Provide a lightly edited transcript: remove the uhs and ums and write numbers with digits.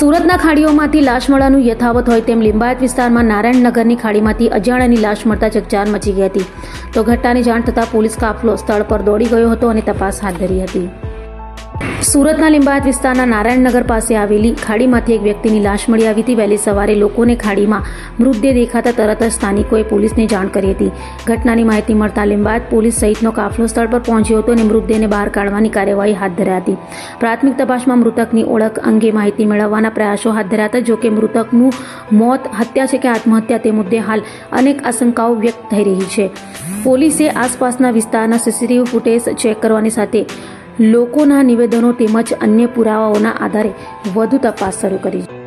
સુરતના ખાડીઓમાંથી લાશ મળવાનું યથાવત હોય તેમ લિંબાયત વિસ્તારમાં નારાયણનગરની ખાડીમાંથી અજાણ્યાની લાશ મળતા ચકચાર મચી ગઈ હતી. તો ઘટનાની જાણ થતાં પોલીસ કાફલો સ્થળ પર દોડી ગયો હતો અને તપાસ હાથ ધરી હતી. સુરતના લિંબાયત વિસ્તારના નારાયણનગર પાસે આવેલી ખાડીમાંથી એક વ્યક્તિની લાશ મળી આવી હતી. વહેલી સવારે લોકોને ખાડીમાં મૃતદેહ દેખાતા તરત જ સ્થાનિકોએ પોલીસને જાણ કરી હતી. ઘટનાની માહિતી મળતા લિંબાયત પોલીસ સહિતનો કાફલો સ્થળ પર પહોંચ્યો હતો અને મૃતદેહને બહાર કાઢવાની કાર્યવાહી હાથ ધરી હતી. પ્રાથમિક તપાસમાં મૃતકની ઓળખ અંગે માહિતી મેળવવાના પ્રયાસો હાથ ધર્યા હતા. જોકે મૃતકનું મોત હત્યા છે કે આત્મહત્યા તે મુદ્દે હાલ અનેક આશંકાઓ વ્યક્ત થઈ રહી છે. પોલીસે આસપાસના વિસ્તારના સીસીટીવી ફૂટેજ ચેક કરવાની સાથે લોકોના નિવેદનો તેમજ અન્ય પુરાવાઓના આધારે વધુ તપાસ શરૂ કરી છે.